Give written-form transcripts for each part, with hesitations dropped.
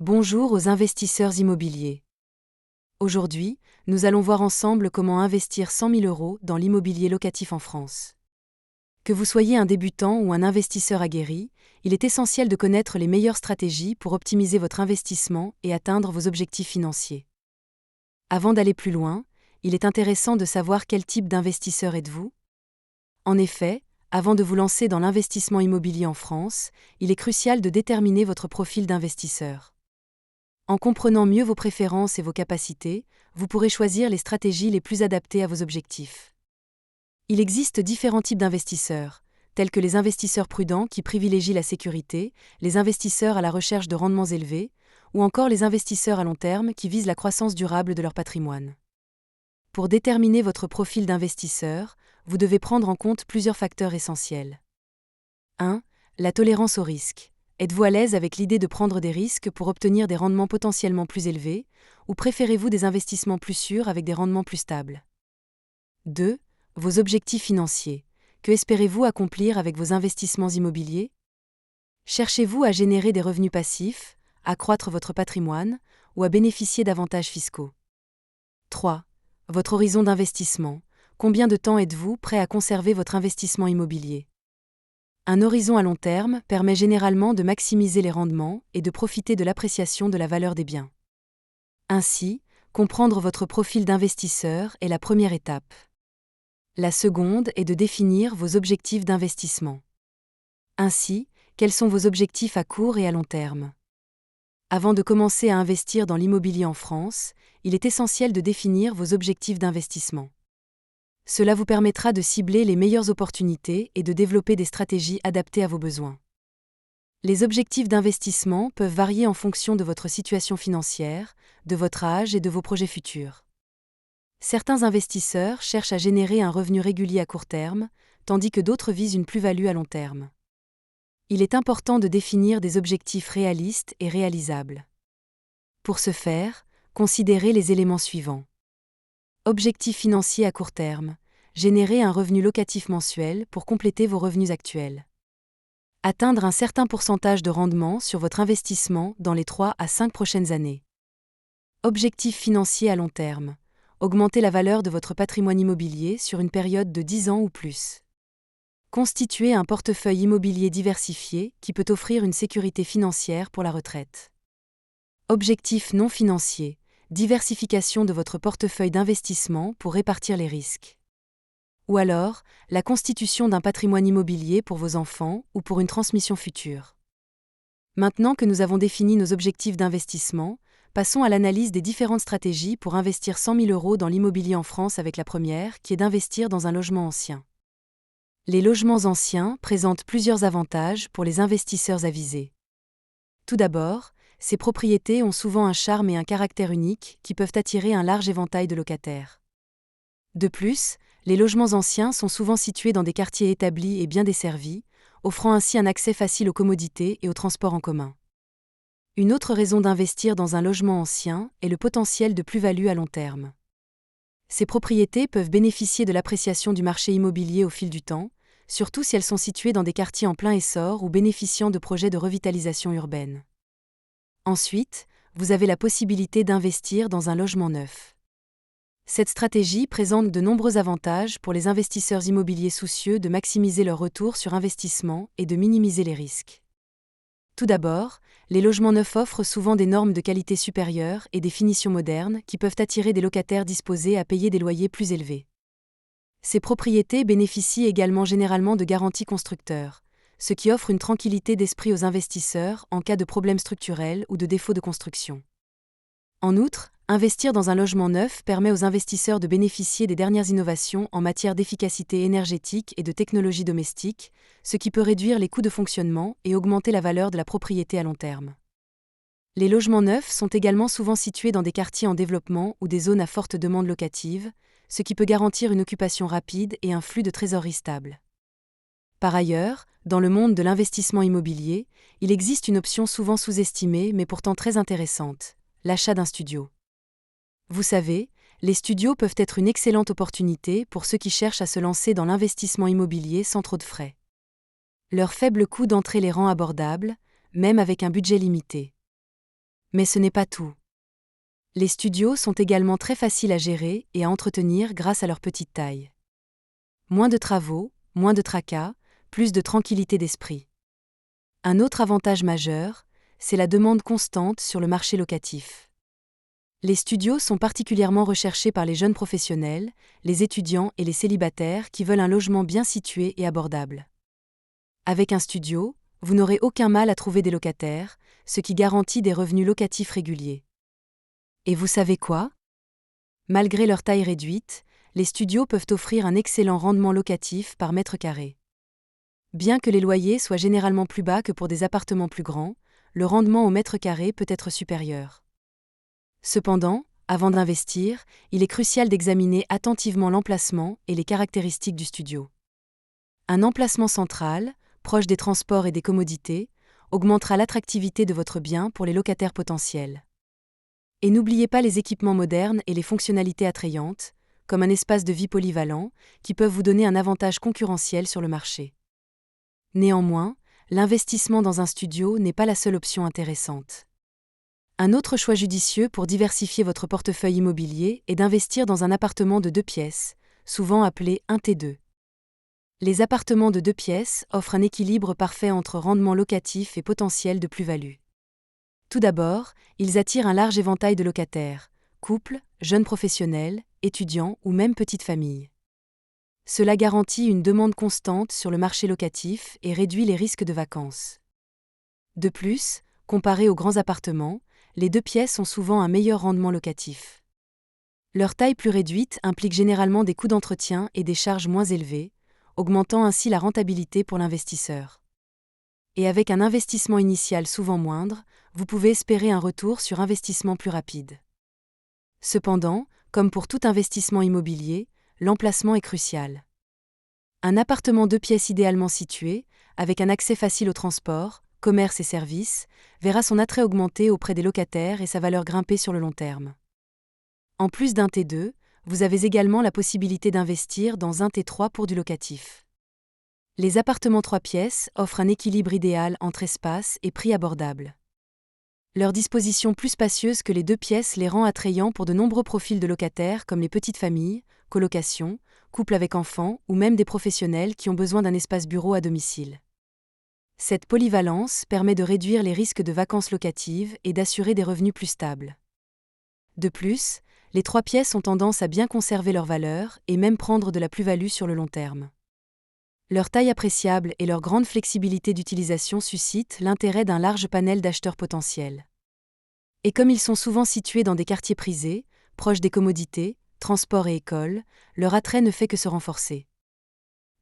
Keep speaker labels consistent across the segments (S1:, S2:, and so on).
S1: Bonjour aux investisseurs immobiliers. Aujourd'hui, nous allons voir ensemble comment investir 100 000 € dans l'immobilier locatif en France. Que vous soyez un débutant ou un investisseur aguerri, il est essentiel de connaître les meilleures stratégies pour optimiser votre investissement et atteindre vos objectifs financiers. Avant d'aller plus loin, il est intéressant de savoir quel type d'investisseur êtes-vous. En effet, avant de vous lancer dans l'investissement immobilier en France, il est crucial de déterminer votre profil d'investisseur. En comprenant mieux vos préférences et vos capacités, vous pourrez choisir les stratégies les plus adaptées à vos objectifs. Il existe différents types d'investisseurs, tels que les investisseurs prudents qui privilégient la sécurité, les investisseurs à la recherche de rendements élevés, ou encore les investisseurs à long terme qui visent la croissance durable de leur patrimoine. Pour déterminer votre profil d'investisseur, vous devez prendre en compte plusieurs facteurs essentiels. 1. La tolérance au risque. Êtes-vous à l'aise avec l'idée de prendre des risques pour obtenir des rendements potentiellement plus élevés, ou préférez-vous des investissements plus sûrs avec des rendements plus stables? 2. Vos objectifs financiers. Que espérez-vous accomplir avec vos investissements immobiliers? Cherchez-vous à générer des revenus passifs, à accroître votre patrimoine, ou à bénéficier d'avantages fiscaux? 3. Votre horizon d'investissement. Combien de temps êtes-vous prêt à conserver votre investissement immobilier? Un horizon à long terme permet généralement de maximiser les rendements et de profiter de l'appréciation de la valeur des biens. Ainsi, comprendre votre profil d'investisseur est la première étape. La seconde est de définir vos objectifs d'investissement. Ainsi, quels sont vos objectifs à court et à long terme? Avant de commencer à investir dans l'immobilier en France, il est essentiel de définir vos objectifs d'investissement. Cela vous permettra de cibler les meilleures opportunités et de développer des stratégies adaptées à vos besoins. Les objectifs d'investissement peuvent varier en fonction de votre situation financière, de votre âge et de vos projets futurs. Certains investisseurs cherchent à générer un revenu régulier à court terme, tandis que d'autres visent une plus-value à long terme. Il est important de définir des objectifs réalistes et réalisables. Pour ce faire, considérez les éléments suivants. Objectif financier à court terme. Générer un revenu locatif mensuel pour compléter vos revenus actuels. Atteindre un certain pourcentage de rendement sur votre investissement dans les 3 à 5 prochaines années. Objectif financier à long terme. Augmenter la valeur de votre patrimoine immobilier sur une période de 10 ans ou plus. Constituer un portefeuille immobilier diversifié qui peut offrir une sécurité financière pour la retraite. Objectif non financier. Diversification de votre portefeuille d'investissement pour répartir les risques. Ou alors, la constitution d'un patrimoine immobilier pour vos enfants ou pour une transmission future. Maintenant que nous avons défini nos objectifs d'investissement, passons à l'analyse des différentes stratégies pour investir 100 000 € dans l'immobilier en France avec la première, qui est d'investir dans un logement ancien. Les logements anciens présentent plusieurs avantages pour les investisseurs avisés. Tout d'abord, ces propriétés ont souvent un charme et un caractère unique qui peuvent attirer un large éventail de locataires. De plus, les logements anciens sont souvent situés dans des quartiers établis et bien desservis, offrant ainsi un accès facile aux commodités et aux transports en commun. Une autre raison d'investir dans un logement ancien est le potentiel de plus-value à long terme. Ces propriétés peuvent bénéficier de l'appréciation du marché immobilier au fil du temps, surtout si elles sont situées dans des quartiers en plein essor ou bénéficiant de projets de revitalisation urbaine. Ensuite, vous avez la possibilité d'investir dans un logement neuf. Cette stratégie présente de nombreux avantages pour les investisseurs immobiliers soucieux de maximiser leur retour sur investissement et de minimiser les risques. Tout d'abord, les logements neufs offrent souvent des normes de qualité supérieures et des finitions modernes qui peuvent attirer des locataires disposés à payer des loyers plus élevés. Ces propriétés bénéficient également généralement de garanties constructeurs, ce qui offre une tranquillité d'esprit aux investisseurs en cas de problèmes structurels ou de défauts de construction. En outre, investir dans un logement neuf permet aux investisseurs de bénéficier des dernières innovations en matière d'efficacité énergétique et de technologie domestique, ce qui peut réduire les coûts de fonctionnement et augmenter la valeur de la propriété à long terme. Les logements neufs sont également souvent situés dans des quartiers en développement ou des zones à forte demande locative, ce qui peut garantir une occupation rapide et un flux de trésorerie stable. Par ailleurs, dans le monde de l'investissement immobilier, il existe une option souvent sous-estimée mais pourtant très intéressante, l'achat d'un studio. Vous savez, les studios peuvent être une excellente opportunité pour ceux qui cherchent à se lancer dans l'investissement immobilier sans trop de frais. Leur faible coût d'entrée les rend abordables, même avec un budget limité. Mais ce n'est pas tout. Les studios sont également très faciles à gérer et à entretenir grâce à leur petite taille. Moins de travaux, moins de tracas, plus de tranquillité d'esprit. Un autre avantage majeur, c'est la demande constante sur le marché locatif. Les studios sont particulièrement recherchés par les jeunes professionnels, les étudiants et les célibataires qui veulent un logement bien situé et abordable. Avec un studio, vous n'aurez aucun mal à trouver des locataires, ce qui garantit des revenus locatifs réguliers. Et vous savez quoi ? Malgré leur taille réduite, les studios peuvent offrir un excellent rendement locatif par mètre carré. Bien que les loyers soient généralement plus bas que pour des appartements plus grands, le rendement au mètre carré peut être supérieur. Cependant, avant d'investir, il est crucial d'examiner attentivement l'emplacement et les caractéristiques du studio. Un emplacement central, proche des transports et des commodités, augmentera l'attractivité de votre bien pour les locataires potentiels. Et n'oubliez pas les équipements modernes et les fonctionnalités attrayantes, comme un espace de vie polyvalent, qui peuvent vous donner un avantage concurrentiel sur le marché. Néanmoins, l'investissement dans un studio n'est pas la seule option intéressante. Un autre choix judicieux pour diversifier votre portefeuille immobilier est d'investir dans un appartement de 2 pièces, souvent appelé 1T2. Les appartements de 2 pièces offrent un équilibre parfait entre rendement locatif et potentiel de plus-value. Tout d'abord, ils attirent un large éventail de locataires, couples, jeunes professionnels, étudiants ou même petites familles. Cela garantit une demande constante sur le marché locatif et réduit les risques de vacances. De plus, comparé aux grands appartements, les 2 pièces ont souvent un meilleur rendement locatif. Leur taille plus réduite implique généralement des coûts d'entretien et des charges moins élevées, augmentant ainsi la rentabilité pour l'investisseur. Et avec un investissement initial souvent moindre, vous pouvez espérer un retour sur investissement plus rapide. Cependant, comme pour tout investissement immobilier, l'emplacement est crucial. Un appartement 2 pièces idéalement situé, avec un accès facile au transport, commerce et services, verra son attrait augmenter auprès des locataires et sa valeur grimper sur le long terme. En plus d'un T2, vous avez également la possibilité d'investir dans un T3 pour du locatif. Les appartements 3 pièces offrent un équilibre idéal entre espace et prix abordable. Leur disposition plus spacieuse que les 2 pièces les rend attrayants pour de nombreux profils de locataires comme les petites familles, colocations, couples avec enfants ou même des professionnels qui ont besoin d'un espace bureau à domicile. Cette polyvalence permet de réduire les risques de vacances locatives et d'assurer des revenus plus stables. De plus, les 3 pièces ont tendance à bien conserver leur valeur et même prendre de la plus-value sur le long terme. Leur taille appréciable et leur grande flexibilité d'utilisation suscitent l'intérêt d'un large panel d'acheteurs potentiels. Et comme ils sont souvent situés dans des quartiers prisés, proches des commodités, transports et écoles, leur attrait ne fait que se renforcer.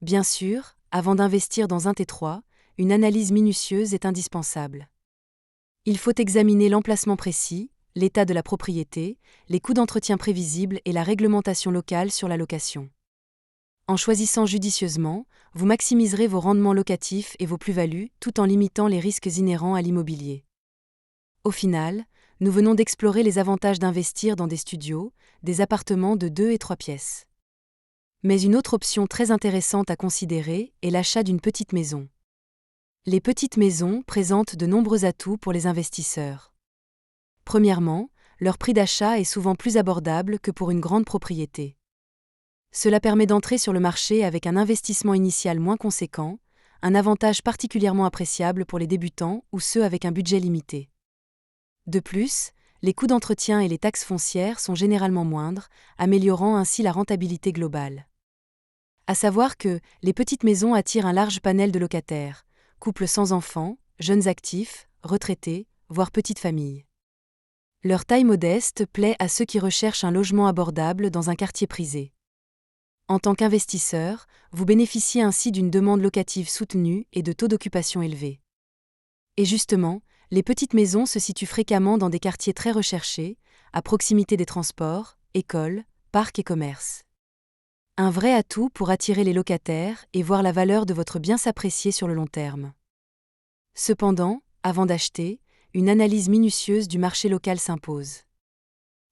S1: Bien sûr, avant d'investir dans un T3, une analyse minutieuse est indispensable. Il faut examiner l'emplacement précis, l'état de la propriété, les coûts d'entretien prévisibles et la réglementation locale sur la location. En choisissant judicieusement, vous maximiserez vos rendements locatifs et vos plus-values tout en limitant les risques inhérents à l'immobilier. Au final, nous venons d'explorer les avantages d'investir dans des studios, des appartements de 2 et 3 pièces. Mais une autre option très intéressante à considérer est l'achat d'une petite maison. Les petites maisons présentent de nombreux atouts pour les investisseurs. Premièrement, leur prix d'achat est souvent plus abordable que pour une grande propriété. Cela permet d'entrer sur le marché avec un investissement initial moins conséquent, un avantage particulièrement appréciable pour les débutants ou ceux avec un budget limité. De plus, les coûts d'entretien et les taxes foncières sont généralement moindres, améliorant ainsi la rentabilité globale. À savoir que les petites maisons attirent un large panel de locataires, couples sans enfants, jeunes actifs, retraités, voire petites familles. Leur taille modeste plaît à ceux qui recherchent un logement abordable dans un quartier prisé. En tant qu'investisseur, vous bénéficiez ainsi d'une demande locative soutenue et de taux d'occupation élevés. Et justement, les petites maisons se situent fréquemment dans des quartiers très recherchés, à proximité des transports, écoles, parcs et commerces. Un vrai atout pour attirer les locataires et voir la valeur de votre bien s'apprécier sur le long terme. Cependant, avant d'acheter, une analyse minutieuse du marché local s'impose.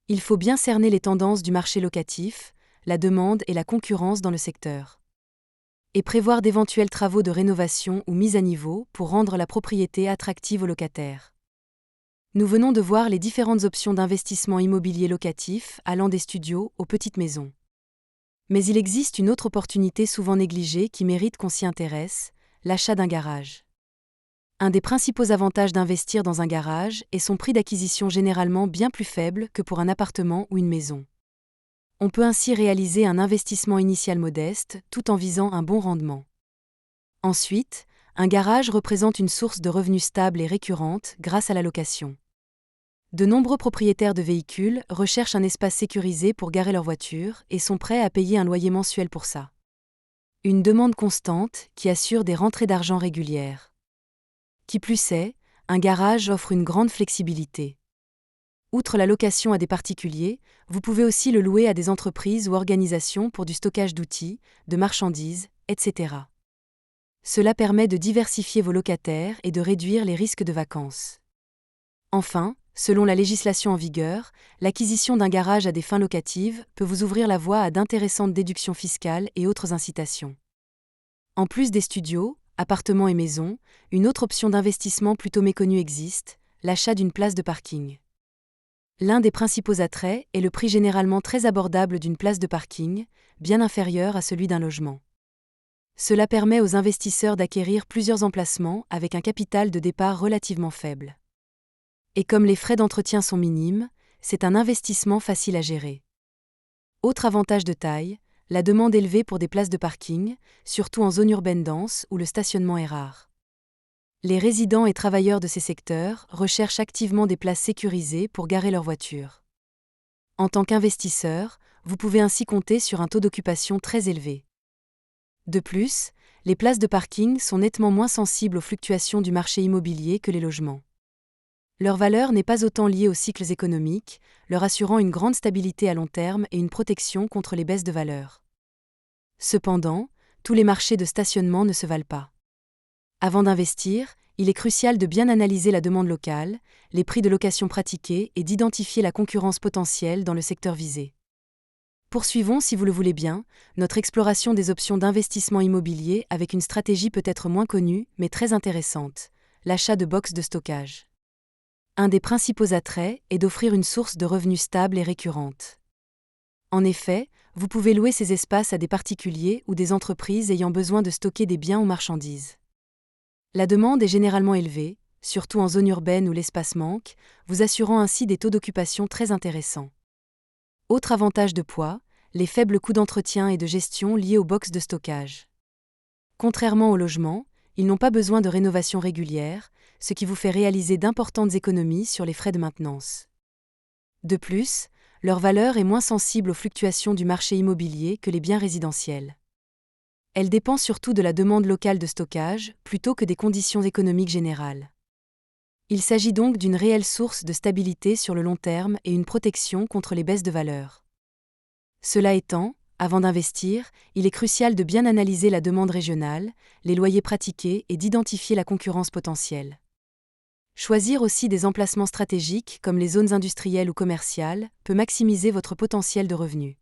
S1: Il faut bien cerner les tendances du marché locatif, la demande et la concurrence dans le secteur. Et prévoir d'éventuels travaux de rénovation ou mise à niveau pour rendre la propriété attractive aux locataires. Nous venons de voir les différentes options d'investissement immobilier locatif allant des studios aux petites maisons. Mais il existe une autre opportunité souvent négligée qui mérite qu'on s'y intéresse, l'achat d'un garage. Un des principaux avantages d'investir dans un garage est son prix d'acquisition généralement bien plus faible que pour un appartement ou une maison. On peut ainsi réaliser un investissement initial modeste tout en visant un bon rendement. Ensuite, un garage représente une source de revenus stable et récurrente grâce à la location. De nombreux propriétaires de véhicules recherchent un espace sécurisé pour garer leur voiture et sont prêts à payer un loyer mensuel pour ça. Une demande constante qui assure des rentrées d'argent régulières. Qui plus est, un garage offre une grande flexibilité. Outre la location à des particuliers, vous pouvez aussi le louer à des entreprises ou organisations pour du stockage d'outils, de marchandises, etc. Cela permet de diversifier vos locataires et de réduire les risques de vacances. Enfin, selon la législation en vigueur, l'acquisition d'un garage à des fins locatives peut vous ouvrir la voie à d'intéressantes déductions fiscales et autres incitations. En plus des studios, appartements et maisons, une autre option d'investissement plutôt méconnue existe, l'achat d'une place de parking. L'un des principaux attraits est le prix généralement très abordable d'une place de parking, bien inférieur à celui d'un logement. Cela permet aux investisseurs d'acquérir plusieurs emplacements avec un capital de départ relativement faible. Et comme les frais d'entretien sont minimes, c'est un investissement facile à gérer. Autre avantage de taille, la demande élevée pour des places de parking, surtout en zone urbaine dense où le stationnement est rare. Les résidents et travailleurs de ces secteurs recherchent activement des places sécurisées pour garer leur voiture. En tant qu'investisseur, vous pouvez ainsi compter sur un taux d'occupation très élevé. De plus, les places de parking sont nettement moins sensibles aux fluctuations du marché immobilier que les logements. Leur valeur n'est pas autant liée aux cycles économiques, leur assurant une grande stabilité à long terme et une protection contre les baisses de valeur. Cependant, tous les marchés de stationnement ne se valent pas. Avant d'investir, il est crucial de bien analyser la demande locale, les prix de location pratiqués et d'identifier la concurrence potentielle dans le secteur visé. Poursuivons, si vous le voulez bien, notre exploration des options d'investissement immobilier avec une stratégie peut-être moins connue mais très intéressante, l'achat de box de stockage. Un des principaux attraits est d'offrir une source de revenus stable et récurrente. En effet, vous pouvez louer ces espaces à des particuliers ou des entreprises ayant besoin de stocker des biens ou marchandises. La demande est généralement élevée, surtout en zone urbaine où l'espace manque, vous assurant ainsi des taux d'occupation très intéressants. Autre avantage de poids, les faibles coûts d'entretien et de gestion liés aux box de stockage. Contrairement aux logements, ils n'ont pas besoin de rénovation régulière, ce qui vous fait réaliser d'importantes économies sur les frais de maintenance. De plus, leur valeur est moins sensible aux fluctuations du marché immobilier que les biens résidentiels. Elle dépend surtout de la demande locale de stockage plutôt que des conditions économiques générales. Il s'agit donc d'une réelle source de stabilité sur le long terme et une protection contre les baisses de valeur. Cela étant, avant d'investir, il est crucial de bien analyser la demande régionale, les loyers pratiqués et d'identifier la concurrence potentielle. Choisir aussi des emplacements stratégiques comme les zones industrielles ou commerciales peut maximiser votre potentiel de revenus.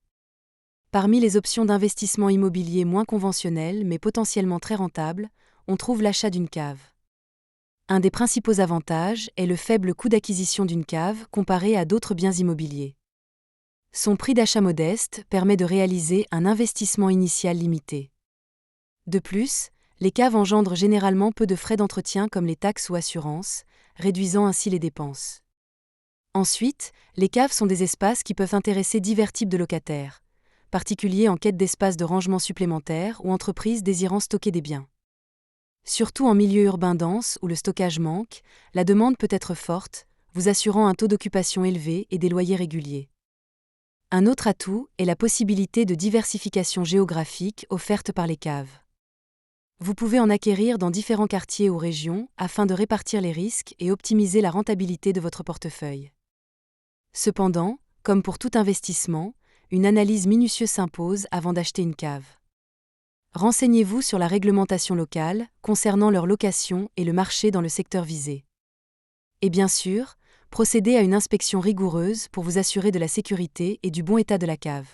S1: Parmi les options d'investissement immobilier moins conventionnelles mais potentiellement très rentables, on trouve l'achat d'une cave. Un des principaux avantages est le faible coût d'acquisition d'une cave comparé à d'autres biens immobiliers. Son prix d'achat modeste permet de réaliser un investissement initial limité. De plus, les caves engendrent généralement peu de frais d'entretien comme les taxes ou assurances, réduisant ainsi les dépenses. Ensuite, les caves sont des espaces qui peuvent intéresser divers types de locataires, particuliers en quête d'espaces de rangement supplémentaires ou entreprises désirant stocker des biens. Surtout en milieu urbain dense où le stockage manque, la demande peut être forte, vous assurant un taux d'occupation élevé et des loyers réguliers. Un autre atout est la possibilité de diversification géographique offerte par les caves. Vous pouvez en acquérir dans différents quartiers ou régions afin de répartir les risques et optimiser la rentabilité de votre portefeuille. Cependant, comme pour tout investissement, une analyse minutieuse s'impose avant d'acheter une cave. Renseignez-vous sur la réglementation locale concernant leur location et le marché dans le secteur visé. Et bien sûr, procédez à une inspection rigoureuse pour vous assurer de la sécurité et du bon état de la cave.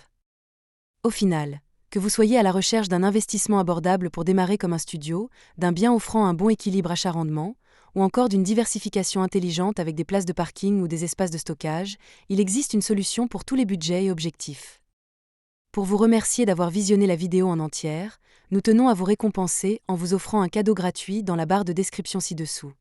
S1: Au final, que vous soyez à la recherche d'un investissement abordable pour démarrer comme un studio, d'un bien offrant un bon équilibre achat-rendement, ou encore d'une diversification intelligente avec des places de parking ou des espaces de stockage, il existe une solution pour tous les budgets et objectifs. Pour vous remercier d'avoir visionné la vidéo en entière, nous tenons à vous récompenser en vous offrant un cadeau gratuit dans la barre de description ci-dessous.